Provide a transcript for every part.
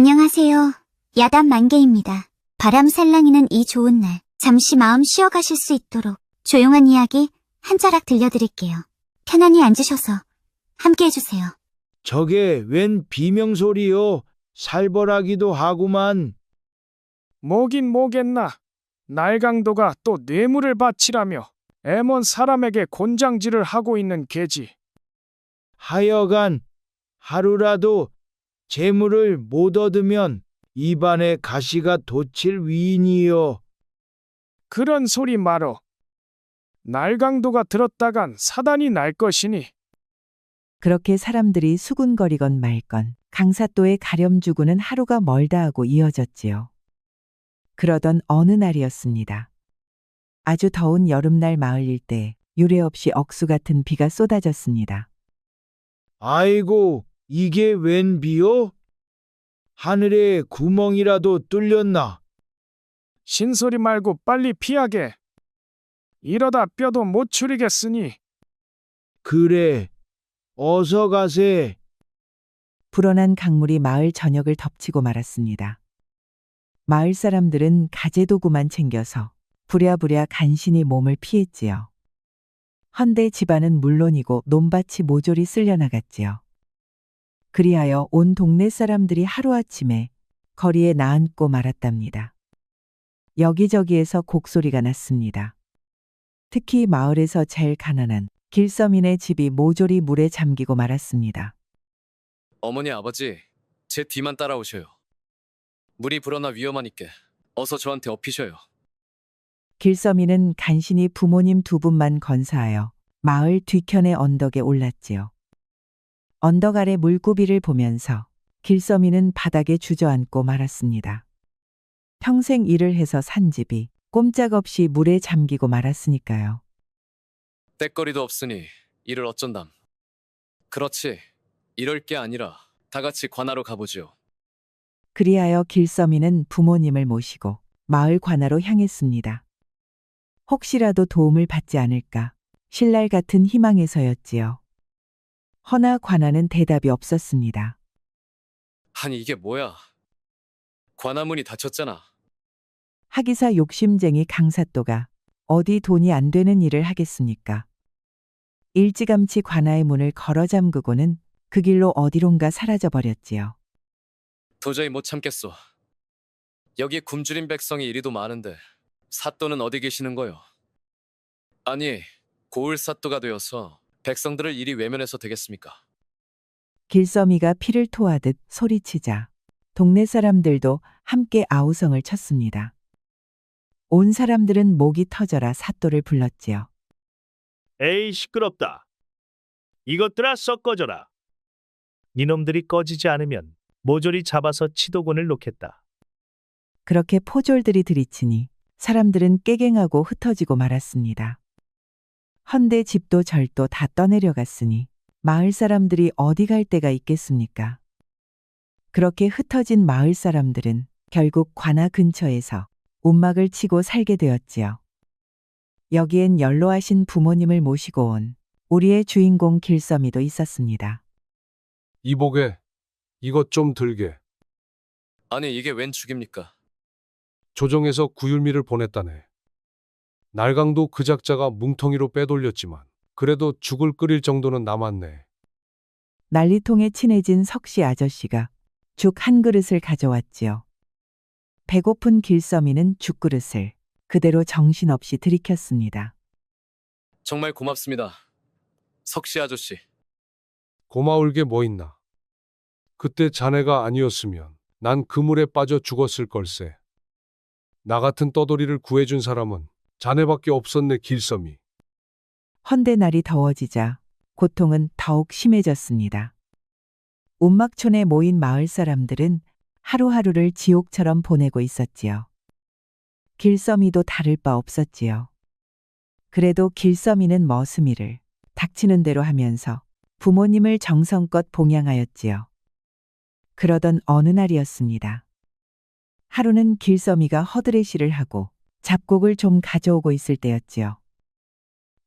안녕하세요. 야단 만개입니다. 바람 살랑이는 이 좋은 날, 잠시 마음 쉬어가실 수 있도록 조용한 이야기 한 자락 들려드릴게요. 편안히 앉으셔서 함께 해주세요. 저게 웬 비명소리요? 살벌하기도 하구만. 뭐긴 뭐겠나. 날강도가 또 뇌물을 바치라며 애먼 사람에게 곤장질을 하고 있는 게지. 하여간 하루라도 재물을 못 얻으면 입안에 가시가 돋칠 위인이요. 그런 소리 말어. 날강도가 들었다간 사단이 날 것이니. 그렇게 사람들이 수군거리건 말건 강사또의 가렴주구는 하루가 멀다 하고 이어졌지요. 그러던 어느 날이었습니다. 아주 더운 여름날 마을 일대에 유례없이 억수 같은 비가 쏟아졌습니다. 아이고, 이게 웬 비요? 하늘에 구멍이라도 뚫렸나? 신소리 말고 빨리 피하게. 이러다 뼈도 못 추리겠으니. 그래, 어서 가세. 불어난 강물이 마을 전역을 덮치고 말았습니다. 마을 사람들은 가재도구만 챙겨서 부랴부랴 간신히 몸을 피했지요. 헌데 집안은 물론이고 논밭이 모조리 쓸려나갔지요. 그리하여 온 동네 사람들이 하루아침에 거리에 나앉고 말았답니다. 여기저기에서 곡소리가 났습니다. 특히 마을에서 제일 가난한 길서민의 집이 모조리 물에 잠기고 말았습니다. 어머니 아버지, 제 뒤만 따라오셔요. 물이 불어나 위험하니까 어서 저한테 업히셔요. 길서민은 간신히 부모님 두 분만 건사하여 마을 뒤편의 언덕에 올랐지요. 언덕 아래 물고비를 보면서 길서민은 바닥에 주저앉고 말았습니다. 평생 일을 해서 산 집이 꼼짝없이 물에 잠기고 말았으니까요. 때거리도 없으니 이를 어쩐담. 그렇지, 이럴 게 아니라 다 같이 관하로 가보지요. 그리하여 길서민은 부모님을 모시고 마을 관하로 향했습니다. 혹시라도 도움을 받지 않을까 신랄 같은 희망에서였지요. 허나 관아는 대답이 없었습니다. 아니 이게 뭐야? 관아문이 닫혔잖아. 하기사 욕심쟁이 강사또가 어디 돈이 안 되는 일을 하겠습니까? 일찌감치 관아의 문을 걸어 잠그고는 그 길로 어디론가 사라져 버렸지요. 도저히 못 참겠소. 여기 굶주린 백성이 이리도 많은데 사또는 어디 계시는 거요? 아니, 고을 사또가 되어서 백성들을 이리 외면해서 되겠습니까? 길서미가 피를 토하듯 소리치자 동네 사람들도 함께 아우성을 쳤습니다. 온 사람들은 목이 터져라 사또를 불렀지요. 에이 시끄럽다. 이것들아 썩 꺼져라. 니놈들이 꺼지지 않으면 모조리 잡아서 치도곤을 놓겠다. 그렇게 포졸들이 들이치니 사람들은 깨갱하고 흩어지고 말았습니다. 헌데 집도 절도 다 떠내려갔으니 마을 사람들이 어디 갈 데가 있겠습니까? 그렇게 흩어진 마을 사람들은 결국 관아 근처에서 움막을 치고 살게 되었지요. 여기엔 연로하신 부모님을 모시고 온 우리의 주인공 길서미도 있었습니다. 이보게, 이것 좀 들게. 아니 이게 웬 죽입니까? 조정에서 구율미를 보냈다네. 날강도 그 작자가 뭉텅이로 빼돌렸지만 그래도 죽을 끓일 정도는 남았네. 난리통에 친해진 석씨 아저씨가 죽 한 그릇을 가져왔지요. 배고픈 길서미는 죽그릇을 그대로 정신없이 들이켰습니다. 정말 고맙습니다. 석씨 아저씨. 고마울 게 뭐 있나. 그때 자네가 아니었으면 난 그물에 빠져 죽었을 걸세. 나 같은 떠돌이를 구해준 사람은 자네밖에 없었네, 길섬이. 헌데 날이 더워지자 고통은 더욱 심해졌습니다. 운막촌에 모인 마을 사람들은 하루하루를 지옥처럼 보내고 있었지요. 길서미도 다를 바 없었지요. 그래도 길서미는 머스미를 닥치는 대로 하면서 부모님을 정성껏 봉양하였지요. 그러던 어느 날이었습니다. 하루는 길서미가 허드레시를 하고 잡곡을 좀 가져오고 있을 때였지요.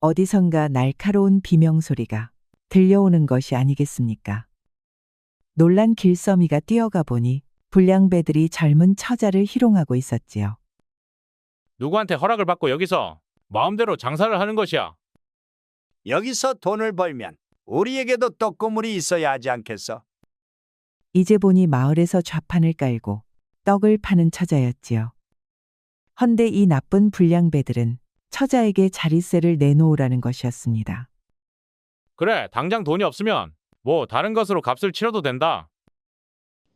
어디선가 날카로운 비명소리가 들려오는 것이 아니겠습니까? 놀란 길서미가 뛰어가 보니 불량배들이 젊은 처자를 희롱하고 있었지요. 누구한테 허락을 받고 여기서 마음대로 장사를 하는 것이야? 여기서 돈을 벌면 우리에게도 떡고물이 있어야 하지 않겠어? 이제 보니 마을에서 좌판을 깔고 떡을 파는 처자였지요. 헌데 이 나쁜 불량배들은 처자에게 자릿세를 내놓으라는 것이었습니다. 그래, 당장 돈이 없으면 뭐 다른 것으로 값을 치러도 된다.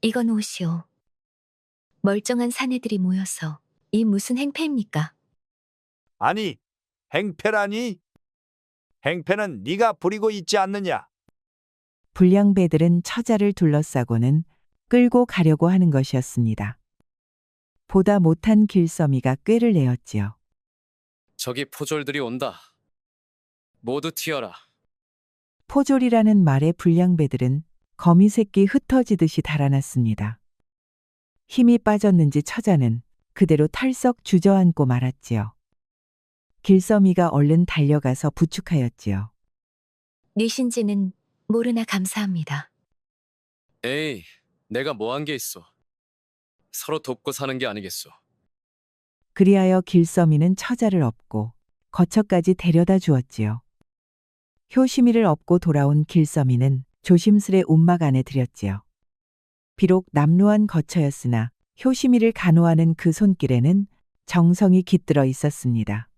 이건 옷이오. 멀쩡한 사내들이 모여서 이 무슨 행패입니까? 아니, 행패라니? 행패는 네가 부리고 있지 않느냐? 불량배들은 처자를 둘러싸고는 끌고 가려고 하는 것이었습니다. 보다 못한 길서미가 꾀를 내었지요. 저기 포졸들이 온다. 모두 튀어라. 포졸이라는 말에 불량배들은 거미새끼 흩어지듯이 달아났습니다. 힘이 빠졌는지 처자는 그대로 털썩 주저앉고 말았지요. 길서미가 얼른 달려가서 부축하였지요. 뉘신지는 모르나 감사합니다. 에이, 내가 뭐 한 게 있어. 서로 돕고 사는 게 아니겠소. 그리하여 길서미는 처자를 업고 거처까지 데려다 주었지요. 효시미를 업고 돌아온 길서미는 조심스레 움막 안에 들였지요. 비록 남루한 거처였으나 효시미를 간호하는 그 손길에는 정성이 깃들어 있었습니다.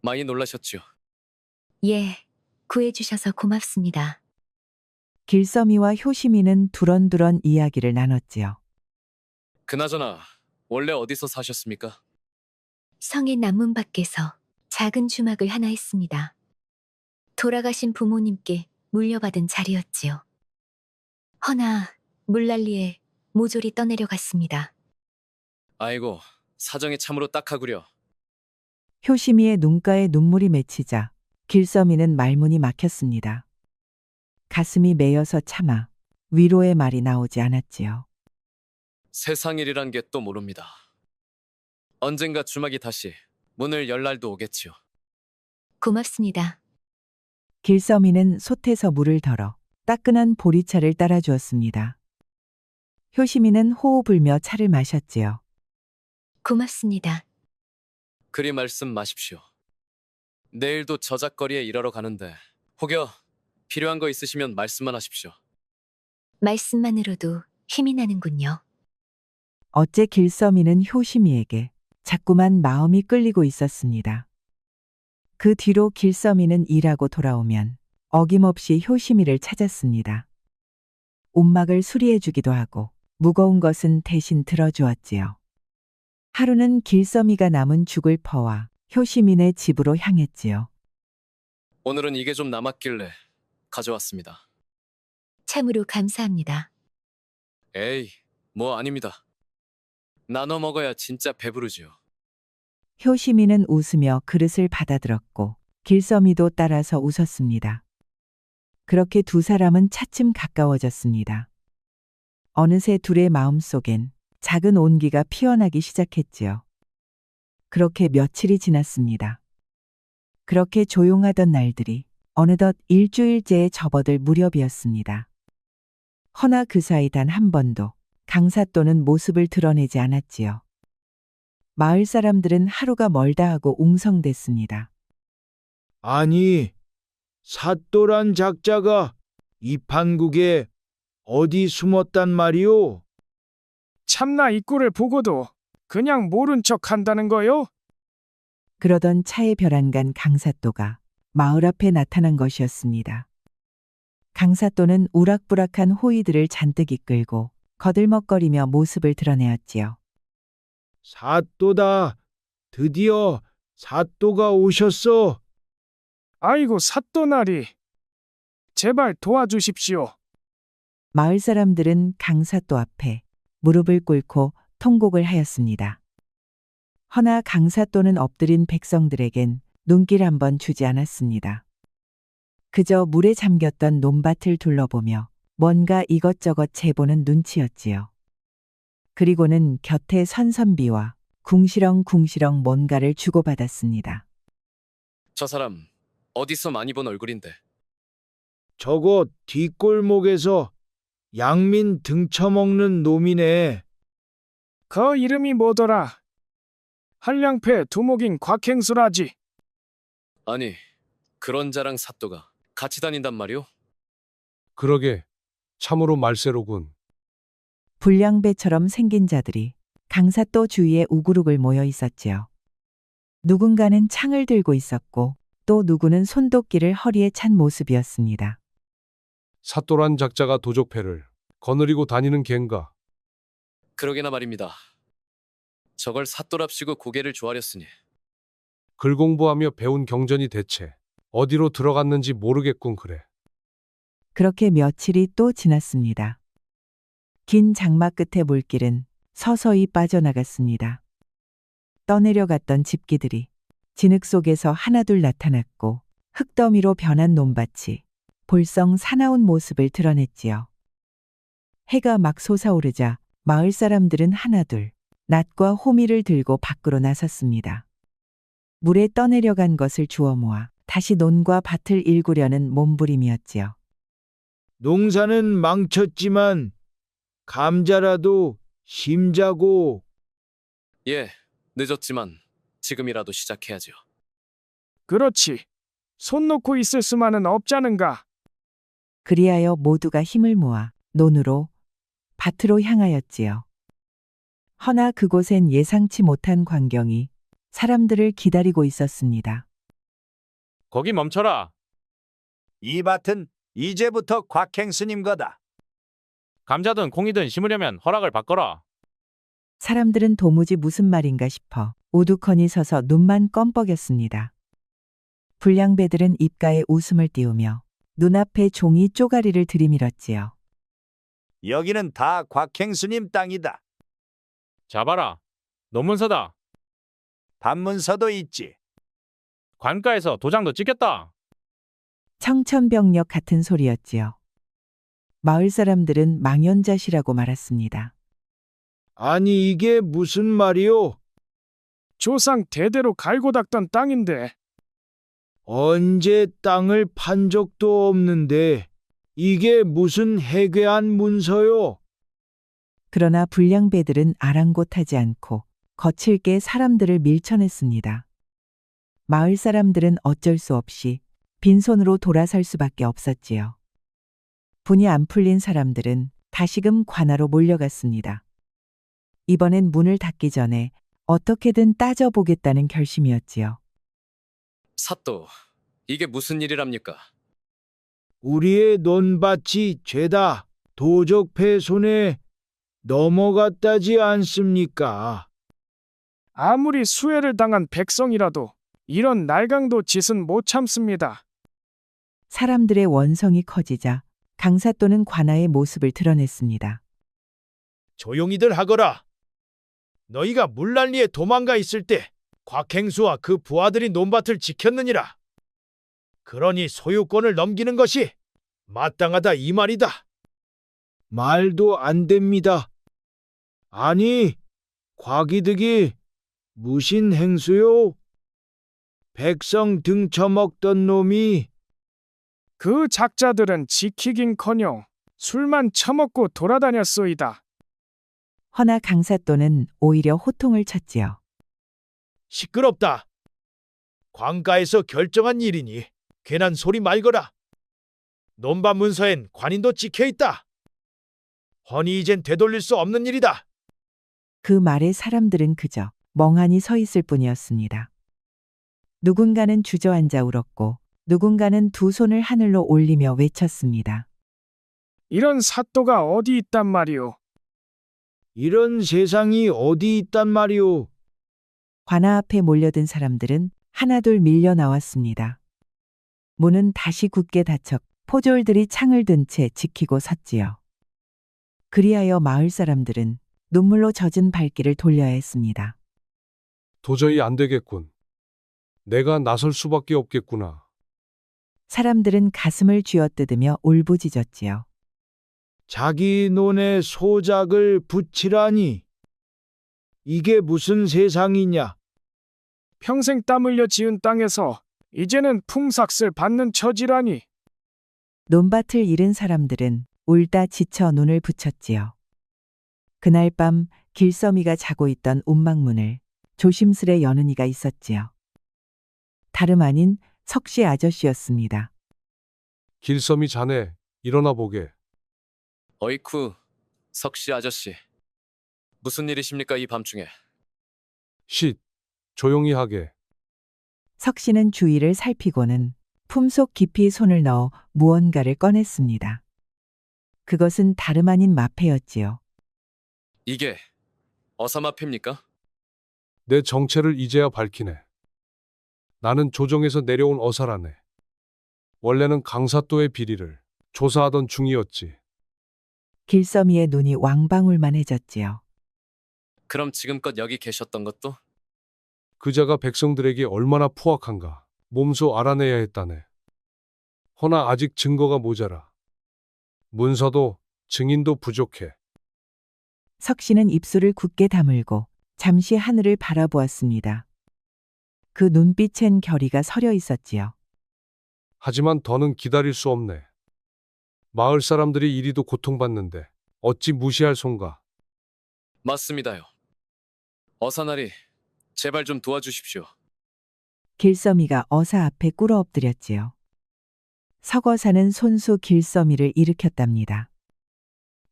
많이 놀라셨죠? 예, 구해주셔서 고맙습니다. 길서미와 효시미는 두런두런 이야기를 나눴지요. 그나저나 원래 어디서 사셨습니까? 성의 남문 밖에서 작은 주막을 하나 했습니다. 돌아가신 부모님께 물려받은 자리였지요. 허나 물난리에 모조리 떠내려갔습니다. 아이고, 사정이 참으로 딱하구려. 효시미의 눈가에 눈물이 맺히자 길서미는 말문이 막혔습니다. 가슴이 메여서 참아 위로의 말이 나오지 않았지요. 세상 일이란 게 또 모릅니다. 언젠가 주막이 다시 문을 열 날도 오겠지요. 고맙습니다. 길서미는 솥에서 물을 덜어 따끈한 보리차를 따라주었습니다. 효시미는 호호 불며 차를 마셨지요. 고맙습니다. 그리 말씀 마십시오. 내일도 저작거리에 일하러 가는데 혹여 필요한 거 있으시면 말씀만 하십시오. 말씀만으로도 힘이 나는군요. 어째 길서미는 효시미에게 자꾸만 마음이 끌리고 있었습니다. 그 뒤로 길서미는 일하고 돌아오면 어김없이 효시미를 찾았습니다. 움막을 수리해주기도 하고 무거운 것은 대신 들어주었지요. 하루는 길서미가 남은 죽을 퍼와 효시민의 집으로 향했지요. 오늘은 이게 좀 남았길래 가져왔습니다. 참으로 감사합니다. 에이, 뭐 아닙니다. 나눠 먹어야 진짜 배부르지요. 효시민은 웃으며 그릇을 받아들었고 길서미도 따라서 웃었습니다. 그렇게 두 사람은 차츰 가까워졌습니다. 어느새 둘의 마음속엔 작은 온기가 피어나기 시작했지요. 그렇게 며칠이 지났습니다. 그렇게 조용하던 날들이 어느덧 일주일째에 접어들 무렵이었습니다. 허나 그 사이 단 한 번도 강사또는 모습을 드러내지 않았지요. 마을 사람들은 하루가 멀다 하고 웅성댔습니다. 아니, 사또란 작자가 이 판국에 어디 숨었단 말이오? 참나 이 꼴을 보고도 그냥 모른 척 한다는 거요? 그러던 차에 벼랑간 강사또가 마을 앞에 나타난 것이었습니다. 강사또는 우락부락한 호위들을 잔뜩 이끌고 거들먹거리며 모습을 드러내었지요. 사또다. 드디어 사또가 오셨어. 아이고 사또나리. 제발 도와주십시오. 마을 사람들은 강사또 앞에 무릎을 꿇고 통곡을 하였습니다. 허나 강사또는 엎드린 백성들에겐 눈길 한번 주지 않았습니다. 그저 물에 잠겼던 논밭을 둘러보며 뭔가 이것저것 재보는 눈치였지요. 그리고는 곁에 선선비와 궁시렁궁시렁 뭔가를 주고받았습니다. 저 사람 어디서 많이 본 얼굴인데. 저거 뒷골목에서 양민 등쳐먹는 놈이네. 그 이름이 뭐더라? 한량패 두목인 곽행수라지. 아니, 그런 자랑 사또가 같이 다닌단 말이오? 그러게 참으로 말세로군. 불량배처럼 생긴 자들이 강사또 주위에 우그룩을 모여 있었지요. 누군가는 창을 들고 있었고 또 누구는 손도끼를 허리에 찬 모습이었습니다. 사또란 작자가 도적패를 거느리고 다니는 겐가. 그러게나 말입니다. 저걸 사또랍시고 고개를 조아렸으니 글 공부하며 배운 경전이 대체 어디로 들어갔는지 모르겠군 그래. 그렇게 며칠이 또 지났습니다. 긴 장막 끝에 물길은 서서히 빠져나갔습니다. 떠내려갔던 집기들이 진흙 속에서 하나둘 나타났고 흙더미로 변한 논밭이 볼썽 사나운 모습을 드러냈지요. 해가 막 솟아오르자 마을 사람들은 하나둘 낫과 호미를 들고 밖으로 나섰습니다. 물에 떠내려간 것을 주워 모아 다시 논과 밭을 일구려는 몸부림이었지요. 농사는 망쳤지만 감자라도 심자고. 예, 늦었지만 지금이라도 시작해야죠. 그렇지. 손 놓고 있을 수만은 없자는가. 그리하여 모두가 힘을 모아 논으로 밭으로 향하였지요. 허나 그곳엔 예상치 못한 광경이 사람들을 기다리고 있었습니다. 거기 멈춰라. 이 밭은 이제부터 곽행스님 거다. 감자든 콩이든 심으려면 허락을 받거라. 사람들은 도무지 무슨 말인가 싶어 우두커니 서서 눈만 껌뻑였습니다. 불량배들은 입가에 웃음을 띄우며 눈앞에 종이 쪼가리를 들이밀었지요. 여기는 다 곽행스님 땅이다. 잡아라. 논문서다. 반문서도 있지. 관가에서 도장도 찍겠다. 청천벽력 같은 소리였지요. 마을 사람들은 망연자실하고 말았습니다. 아니 이게 무슨 말이오? 조상 대대로 갈고 닦던 땅인데. 언제 땅을 판 적도 없는데 이게 무슨 해괴한 문서요? 그러나 불량배들은 아랑곳하지 않고 거칠게 사람들을 밀쳐냈습니다. 마을 사람들은 어쩔 수 없이 빈손으로 돌아설 수밖에 없었지요. 분이 안 풀린 사람들은 다시금 관하로 몰려갔습니다. 이번엔 문을 닫기 전에 어떻게든 따져보겠다는 결심이었지요. 사또, 이게 무슨 일이랍니까? 우리의 논밭이 죄다 도적패 손에 넘어갔다지 않습니까? 아무리 수해를 당한 백성이라도 이런 날강도 짓은 못 참습니다. 사람들의 원성이 커지자 강사또는 관아의 모습을 드러냈습니다. 조용히들 하거라. 너희가 물난리에 도망가 있을 때 곽행수와 그 부하들이 논밭을 지켰느니라. 그러니 소유권을 넘기는 것이 마땅하다 이 말이다. 말도 안 됩니다. 아니, 곽이득이 무신 행수요? 백성 등쳐먹던 놈이. 그 작자들은 지키긴커녕 술만 처먹고 돌아다녔소이다. 허나 강사또는 오히려 호통을 쳤지요. 시끄럽다. 관가에서 결정한 일이니 괜한 소리 말거라. 논밭 문서엔 관인도 찍혀있다. 허니 이젠 되돌릴 수 없는 일이다. 그 말에 사람들은 그저 멍하니 서 있을 뿐이었습니다. 누군가는 주저앉아 울었고 누군가는 두 손을 하늘로 올리며 외쳤습니다. 이런 사또가 어디 있단 말이오. 이런 세상이 어디 있단 말이오. 관아 앞에 몰려든 사람들은 하나둘 밀려 나왔습니다. 문은 다시 굳게 닫혀 포졸들이 창을 든 채 지키고 섰지요. 그리하여 마을 사람들은 눈물로 젖은 발길을 돌려야 했습니다. 도저히 안 되겠군. 내가 나설 수밖에 없겠구나. 사람들은 가슴을 쥐어뜯으며 울부짖었지요. 자기 논에 소작을 붙이라니. 이게 무슨 세상이냐. 평생 땀 흘려 지은 땅에서 이제는 풍삭을 받는 처지라니. 논밭을 잃은 사람들은 울다 지쳐 눈을 붙였지요. 그날 밤 길섬이가 자고 있던 움막문을 조심스레 여는 이가 있었지요. 다름 아닌 석씨 아저씨였습니다. 길섬이 자네 일어나 보게. 어이쿠, 석씨 아저씨. 무슨 일이십니까, 이 밤중에? 쉿, 조용히 하게. 석씨는 주위를 살피고는 품속 깊이 손을 넣어 무언가를 꺼냈습니다. 그것은 다름 아닌 마패였지요. 이게 어사마패입니까? 내 정체를 이제야 밝히네. 나는 조정에서 내려온 어사라네. 원래는 강사또의 비리를 조사하던 중이었지. 길섬이의 눈이 왕방울만해졌지요. 그럼 지금껏 여기 계셨던 것도? 그자가 백성들에게 얼마나 포악한가 몸소 알아내야 했다네. 허나 아직 증거가 모자라. 문서도 증인도 부족해. 석씨는 입술을 굳게 다물고 잠시 하늘을 바라보았습니다. 그 눈빛엔 결의가 서려 있었지요. 하지만 더는 기다릴 수 없네. 마을 사람들이 이리도 고통받는데 어찌 무시할 손가. 맞습니다요. 어사나리, 제발 좀 도와주십시오. 길섬이가 어사 앞에 꿇어 엎드렸지요. 석어사는 손수 길섬이를 일으켰답니다.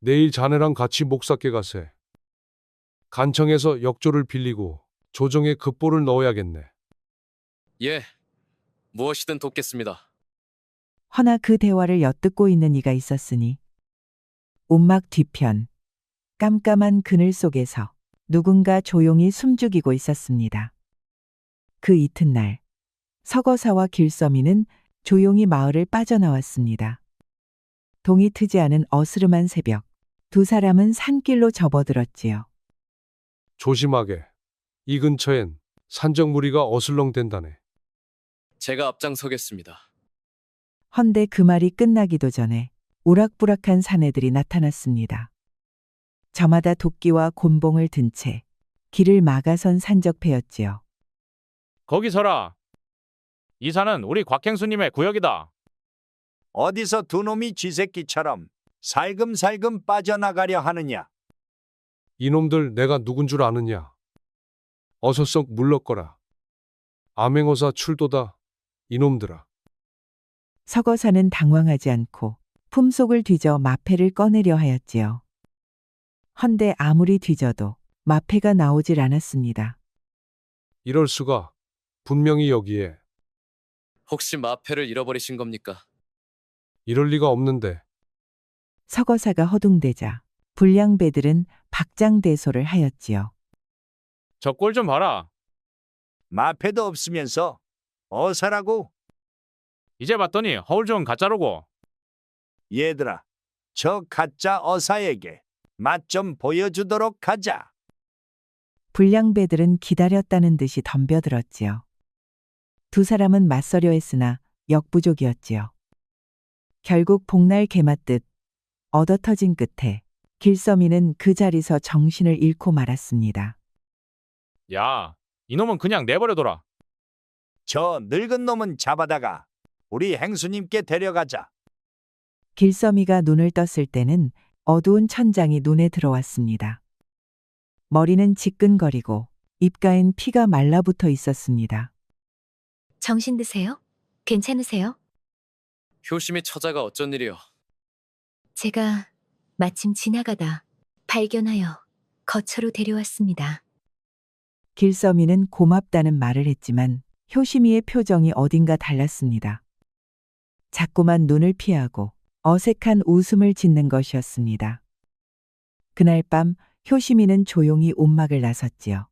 내일 자네랑 같이 목사께 가세. 간청에서 역조를 빌리고 조정에 급보를 넣어야겠네. 예, 무엇이든 돕겠습니다. 허나 그 대화를 엿듣고 있는 이가 있었으니 움막 뒤편 깜깜한 그늘 속에서 누군가 조용히 숨죽이고 있었습니다. 그 이튿날 석어사와 길섬이는 조용히 마을을 빠져나왔습니다. 동이 트지 않은 어스름한 새벽, 두 사람은 산길로 접어들었지요. 조심하게. 이 근처엔 산적 무리가 어슬렁댄다네. 제가 앞장서겠습니다. 헌데 그 말이 끝나기도 전에 우락부락한 사내들이 나타났습니다. 저마다 도끼와 곤봉을 든 채 길을 막아선 산적패였지요. 거기 서라. 이 산은 우리 곽행수님의 구역이다. 어디서 두 놈이 쥐새끼처럼 살금살금 빠져나가려 하느냐? 이놈들 내가 누군 줄 아느냐? 어서 썩 물러거라. 암행어사 출도다. 이놈들아. 석어사는 당황하지 않고 품속을 뒤져 마패를 꺼내려 하였지요. 헌데 아무리 뒤져도 마패가 나오질 않았습니다. 이럴 수가. 분명히 여기에. 혹시 마패를 잃어버리신 겁니까? 이럴 리가 없는데. 석어사가 허둥대자 불량배들은 박장대소를 하였지요. 저 꼴 좀 봐라. 마패도 없으면서 어사라고? 이제 봤더니 허울 좋은 가짜로고. 얘들아, 저 가짜 어사에게 맛 좀 보여주도록 하자. 불량배들은 기다렸다는 듯이 덤벼들었지요. 두 사람은 맞서려 했으나 역부족이었지요. 결국 복날 개맞듯 얻어터진 끝에 길섬이는 그 자리서 정신을 잃고 말았습니다. 야, 이놈은 그냥 내버려둬라. 저 늙은 놈은 잡아다가 우리 행수님께 데려가자. 길섬이가 눈을 떴을 때는 어두운 천장이 눈에 들어왔습니다. 머리는 지끈거리고 입가엔 피가 말라붙어 있었습니다. 정신 드세요? 괜찮으세요? 효심이 처자가 어쩐 일이요? 제가 마침 지나가다 발견하여 거처로 데려왔습니다. 길섬이는 고맙다는 말을 했지만 효심이의 표정이 어딘가 달랐습니다. 자꾸만 눈을 피하고 어색한 웃음을 짓는 것이었습니다. 그날 밤 효심이는 조용히 움막을 나섰지요.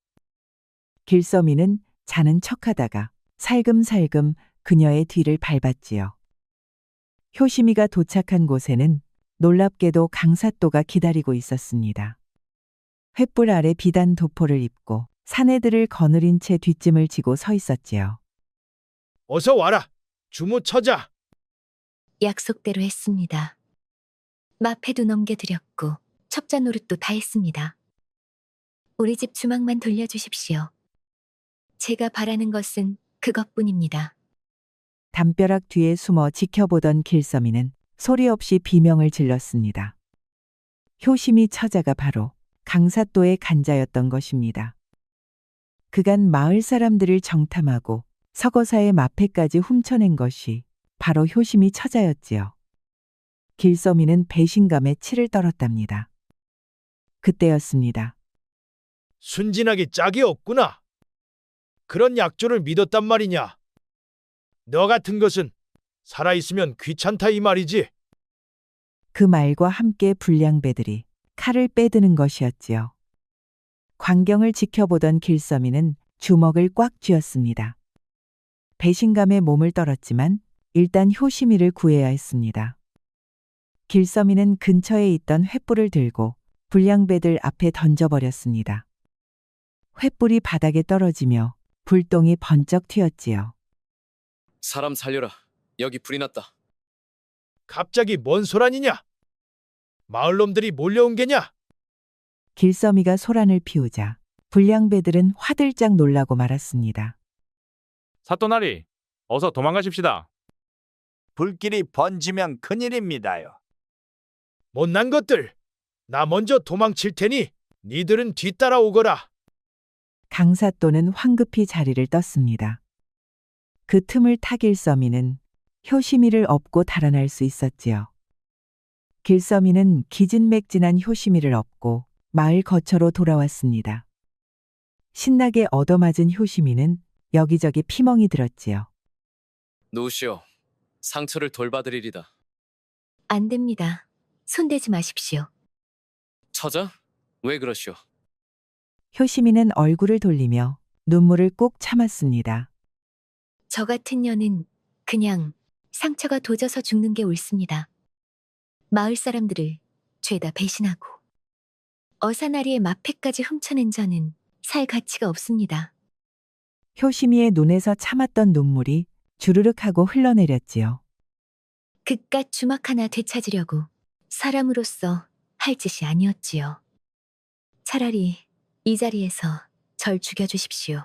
길섬이는 자는 척하다가 살금살금 그녀의 뒤를 밟았지요. 효심이가 도착한 곳에는 놀랍게도 강사또가 기다리고 있었습니다. 횃불 아래 비단 도포를 입고 사내들을 거느린 채 뒷짐을 지고 서 있었지요. 어서 와라. 주모 처자. 약속대로 했습니다. 마패도 넘겨드렸고 첩자 노릇도 다 했습니다. 우리 집 주막만 돌려주십시오. 제가 바라는 것은 그것뿐입니다. 담벼락 뒤에 숨어 지켜보던 길섬이는 소리 없이 비명을 질렀습니다. 효심이 처자가 바로 강사또의 간자였던 것입니다. 그간 마을 사람들을 정탐하고 서거사의 마패까지 훔쳐낸 것이 바로 효심이 처자였지요. 길서미는 배신감에 치를 떨었답니다. 그때였습니다. 순진하기 짝이 없구나. 그런 약조를 믿었단 말이냐. 너 같은 것은 살아있으면 귀찮다 이 말이지. 그 말과 함께 불량배들이 칼을 빼드는 것이었지요. 광경을 지켜보던 길서미는 주먹을 꽉 쥐었습니다. 배신감에 몸을 떨었지만 일단 효심이를 구해야 했습니다. 길서미는 근처에 있던 횃불을 들고 불량배들 앞에 던져버렸습니다. 횃불이 바닥에 떨어지며 불똥이 번쩍 튀었지요. 사람 살려라. 여기 불이 났다. 갑자기 뭔 소란이냐? 마을놈들이 몰려온 게냐? 길서미가 소란을 피우자 불량배들은 화들짝 놀라고 말았습니다. 사또나리, 어서 도망가십시다. 불길이 번지면 큰일입니다요. 못난 것들. 나 먼저 도망칠 테니 니들은 뒤따라오거라. 강사또는 황급히 자리를 떴습니다. 그 틈을 타 길서미는 효심이를 업고 달아날 수 있었지요. 길서미는 기진맥진한 효심이를 업고 마을 거처로 돌아왔습니다. 신나게 얻어맞은 효심이는 여기저기 피멍이 들었지요. 누우시오. 상처를 돌봐드리리다. 안 됩니다. 손대지 마십시오. 처자? 왜 그러시오? 효심이는 얼굴을 돌리며 눈물을 꾹 참았습니다. 저 같은 년은 그냥 상처가 도져서 죽는 게 옳습니다. 마을 사람들을 죄다 배신하고 어사나리의 마패까지 훔쳐낸 저는 살 가치가 없습니다. 효심이의 눈에서 참았던 눈물이 주르륵 하고 흘러내렸지요. 그깟 주막 하나 되찾으려고 사람으로서 할 짓이 아니었지요. 차라리 이 자리에서 절 죽여주십시오.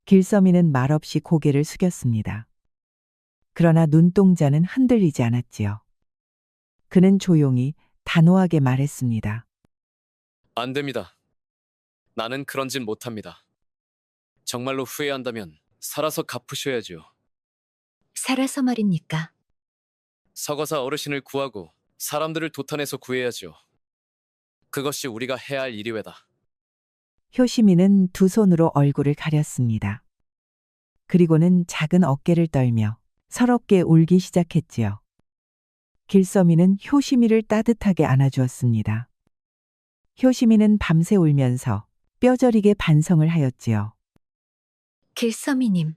길서미는 말없이 고개를 숙였습니다. 그러나 눈동자는 흔들리지 않았지요. 그는 조용히 단호하게 말했습니다. 안 됩니다. 나는 그런 짓 못합니다. 정말로 후회한다면 살아서 갚으셔야지요. 살아서 말입니까? 서거사 어르신을 구하고 사람들을 도탄해서 구해야지요. 그것이 우리가 해야 할 일이외다. 효심이는 두 손으로 얼굴을 가렸습니다. 그리고는 작은 어깨를 떨며 서럽게 울기 시작했지요. 길서미는 효심이를 따뜻하게 안아주었습니다. 효심이는 밤새 울면서 뼈저리게 반성을 하였지요. 길서미님,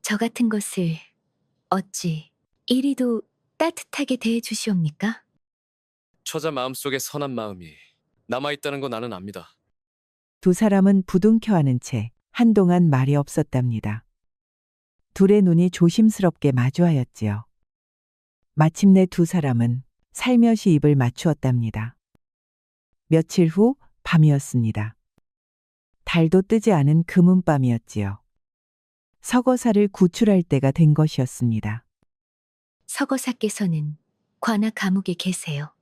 저 같은 것을 어찌 이리도 따뜻하게 대해주시옵니까? 처자 마음속에 선한 마음이 남아있다는 거 나는 압니다. 두 사람은 부둥켜안은 채 한동안 말이 없었답니다. 둘의 눈이 조심스럽게 마주하였지요. 마침내 두 사람은 살며시 입을 맞추었답니다. 며칠 후 밤이었습니다. 달도 뜨지 않은 금은밤이었지요. 서거사를 구출할 때가 된 것이었습니다. 서거사께서는 관아 감옥에 계세요.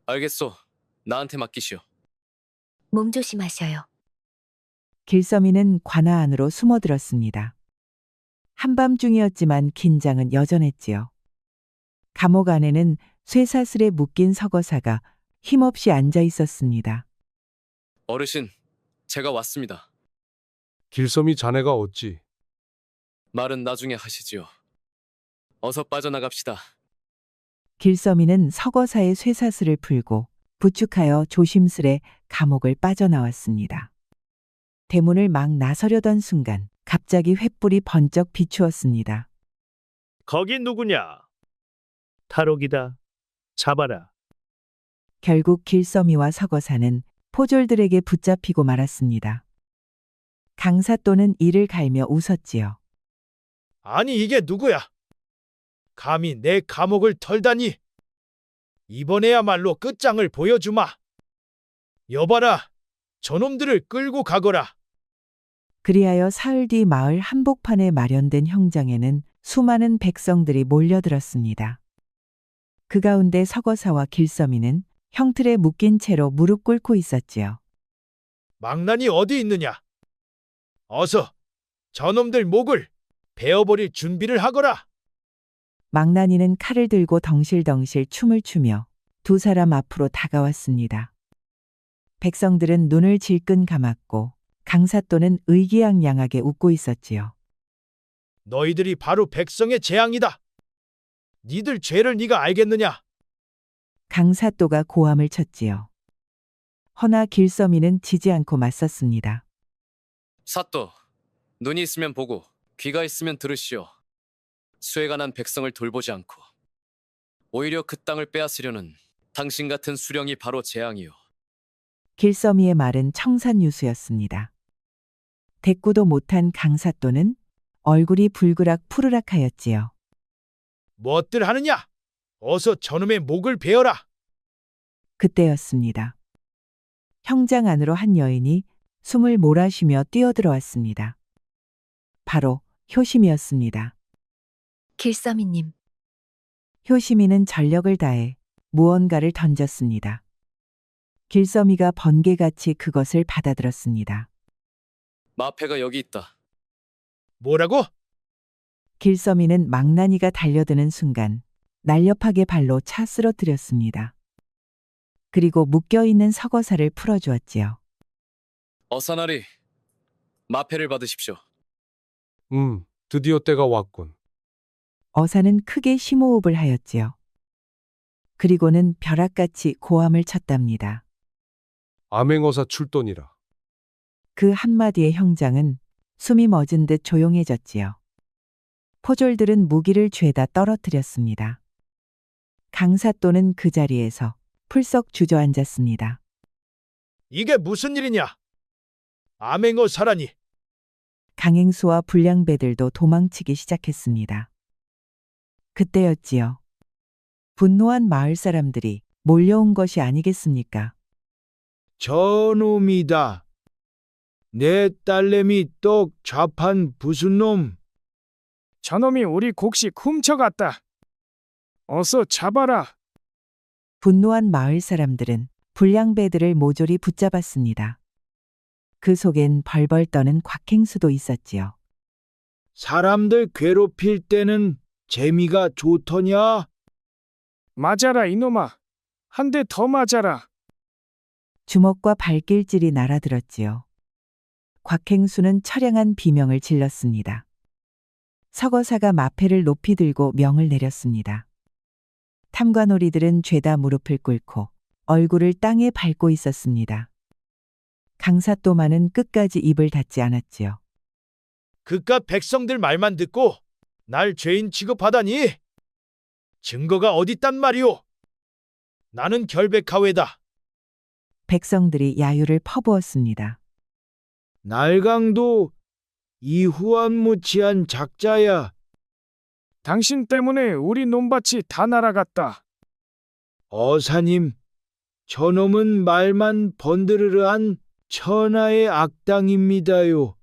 알겠소. 나한테 맡기시오. 몸 조심하셔요. 길서미는 관아 안으로 숨어들었습니다. 한밤중이었지만 긴장은 여전했지요. 감옥 안에는 쇠사슬에 묶인 서거사가 힘없이 앉아 있었습니다. 어르신, 제가 왔습니다. 길섬이 자네가 어찌? 말은 나중에 하시지요. 어서 빠져나갑시다. 길서미는 서거사의 쇠사슬을 풀고 부축하여 조심스레 감옥을 빠져나왔습니다. 대문을 막 나서려던 순간 갑자기 횃불이 번쩍 비추었습니다. 거기 누구냐? 탈옥이다. 잡아라. 결국 길서미와 서거사는 포졸들에게 붙잡히고 말았습니다. 강사또는 이를 갈며 웃었지요. 아니 이게 누구야? 감히 내 감옥을 털다니. 이번에야말로 끝장을 보여주마. 여봐라. 저놈들을 끌고 가거라. 그리하여 사흘 뒤 마을 한복판에 마련된 형장에는 수많은 백성들이 몰려들었습니다. 그 가운데 서거사와 길서미는 형틀에 묶인 채로 무릎 꿇고 있었지요. 망난이 어디 있느냐? 어서 저놈들 목을 베어버릴 준비를 하거라. 망나니는 칼을 들고 덩실덩실 춤을 추며 두 사람 앞으로 다가왔습니다. 백성들은 눈을 질끈 감았고 강사또는 의기양양하게 웃고 있었지요. 너희들이 바로 백성의 재앙이다. 니들 죄를 네가 알겠느냐? 강사또가 고함을 쳤지요. 허나 길서미는 지지 않고 맞섰습니다. 사또, 눈이 있으면 보고 귀가 있으면 들으시오. 수해가 난 백성을 돌보지 않고 오히려 그 땅을 빼앗으려는 당신 같은 수령이 바로 재앙이오. 길서미의 말은 청산유수였습니다. 대꾸도 못한 강사또는 얼굴이 불그락 푸르락하였지요. 무엇들 하느냐? 어서 저놈의 목을 베어라. 그때였습니다. 형장 안으로 한 여인이 숨을 몰아쉬며 뛰어들어왔습니다. 바로 효심이었습니다. 길서미님, 효심이는 전력을 다해 무언가를 던졌습니다. 길서미가 번개같이 그것을 받아들었습니다. 마패가 여기 있다. 뭐라고? 길서미는 망나니가 달려드는 순간 날렵하게 발로 차 쓰러뜨렸습니다. 그리고 묶여있는 서거사를 풀어주었지요. 어사나리, 마패를 받으십시오. 드디어 때가 왔군. 어사는 크게 심호흡을 하였지요. 그리고는 벼락같이 고함을 쳤답니다. 암행어사 출동이라. 그 한마디의 형장은 숨이 멎은 듯 조용해졌지요. 포졸들은 무기를 죄다 떨어뜨렸습니다. 강사또는 그 자리에서 풀썩 주저앉았습니다. 이게 무슨 일이냐? 암행어 사라니. 강행수와 불량배들도 도망치기 시작했습니다. 그때였지요. 분노한 마을 사람들이 몰려온 것이 아니겠습니까? 저놈이다. 내 딸내미 떡 좌판 부순 놈. 저놈이 우리 곡식 훔쳐갔다. 어서 잡아라. 분노한 마을 사람들은 불량배들을 모조리 붙잡았습니다. 그 속엔 벌벌 떠는 곽행수도 있었지요. 사람들 괴롭힐 때는 재미가 좋더냐? 맞아라 이놈아. 한 대 더 맞아라. 주먹과 발길질이 날아들었지요. 곽행수는 처량한 비명을 질렀습니다. 서거사가 마패를 높이 들고 명을 내렸습니다. 탐관오리들은 죄다 무릎을 꿇고 얼굴을 땅에 밟고 있었습니다. 강사또만은 끝까지 입을 닫지 않았지요. 그깟 백성들 말만 듣고 날 죄인 취급하다니? 증거가 어딨단 말이오? 나는 결백하외다. 백성들이 야유를 퍼부었습니다. 날강도 이후안무치한 작자야. 당신 때문에 우리 논밭이 다 날아갔다. 어사님, 저놈은 말만 번드르르한 천하의 악당입니다요.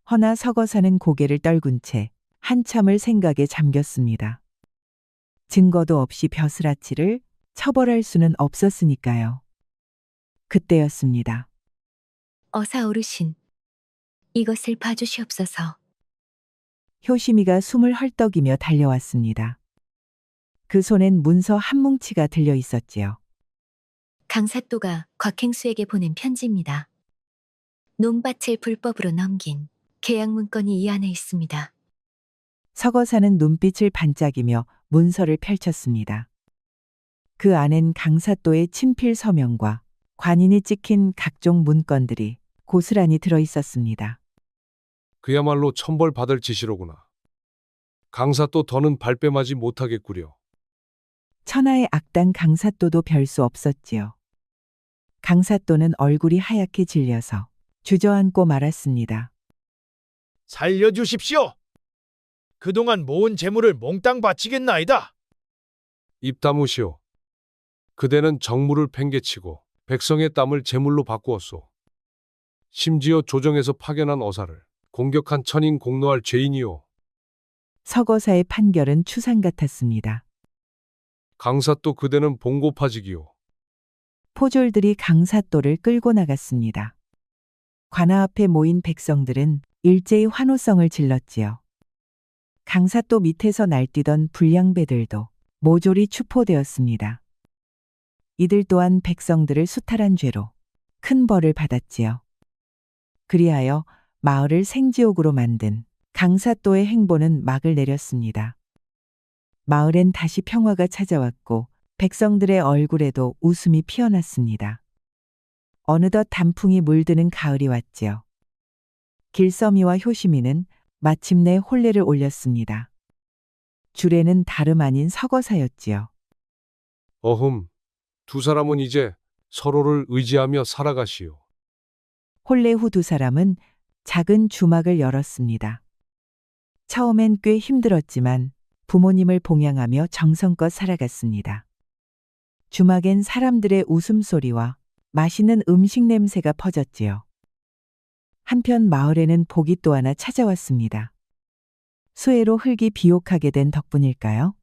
허나 서거사는 고개를 떨군 채 한참을 생각에 잠겼습니다. 증거도 없이 벼슬아치를 처벌할 수는 없었으니까요. 그때였습니다. 어사 어르신, 이것을 봐주시옵소서. 효심이가 숨을 헐떡이며 달려왔습니다. 그 손엔 문서 한 뭉치가 들려 있었지요. 강사또가 곽행수에게 보낸 편지입니다. 논밭을 불법으로 넘긴 계약 문건이 이 안에 있습니다. 서거사는 눈빛을 반짝이며 문서를 펼쳤습니다. 그 안엔 강사또의 친필 서명과 관인이 찍힌 각종 문건들이 고스란히 들어 있었습니다. 그야말로 천벌 받을 짓이로구나. 강사또 더는 발뺌하지 못하겠구려. 천하의 악당 강사또도 별 수 없었지요. 강사또는 얼굴이 하얗게 질려서 주저앉고 말았습니다. 살려주십시오. 그동안 모은 재물을 몽땅 바치겠나이다. 입 다무시오. 그대는 정무를 팽개치고 백성의 땀을 제물로 바꾸었소. 심지어 조정에서 파견한 어사를 공격한 천인 공노할 죄인이오. 서거사의 판결은 추상 같았습니다. 강사또 그대는 봉고파직이요. 포졸들이 강사또를 끌고 나갔습니다. 관아 앞에 모인 백성들은 일제히 환호성을 질렀지요. 강사또 밑에서 날뛰던 불량배들도 모조리 추포되었습니다. 이들 또한 백성들을 수탈한 죄로 큰 벌을 받았지요. 그리하여 마을을 생지옥으로 만든 강사또의 행보는 막을 내렸습니다. 마을엔 다시 평화가 찾아왔고 백성들의 얼굴에도 웃음이 피어났습니다. 어느덧 단풍이 물드는 가을이 왔지요. 길서미와 효시미는 마침내 혼례를 올렸습니다. 주례는 다름 아닌 서거사였지요. 어흠, 두 사람은 이제 서로를 의지하며 살아가시오. 혼례 후 두 사람은 작은 주막을 열었습니다. 처음엔 꽤 힘들었지만 부모님을 봉양하며 정성껏 살아갔습니다. 주막엔 사람들의 웃음소리와 맛있는 음식 냄새가 퍼졌지요. 한편 마을에는 복이 또 하나 찾아왔습니다. 수해로 흙이 비옥하게 된 덕분일까요?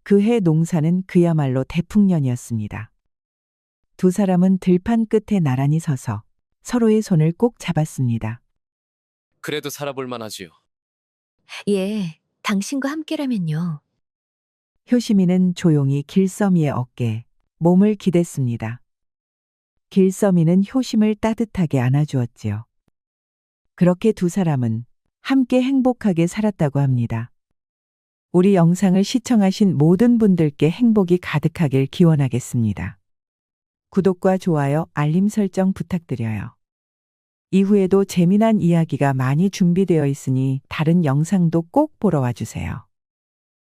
그해 농사는 그야말로 대풍년이었습니다. 두 사람은 들판 끝에 나란히 서서 서로의 손을 꼭 잡았습니다. 그래도 살아볼 만하지요. 예, 당신과 함께라면요. 효시미는 조용히 길서미의 어깨에 몸을 기댔습니다. 길서미는 효심을 따뜻하게 안아주었지요. 그렇게 두 사람은 함께 행복하게 살았다고 합니다. 우리 영상을 시청하신 모든 분들께 행복이 가득하길 기원하겠습니다. 구독과 좋아요, 알림 설정 부탁드려요. 이후에도 재미난 이야기가 많이 준비되어 있으니 다른 영상도 꼭 보러 와주세요.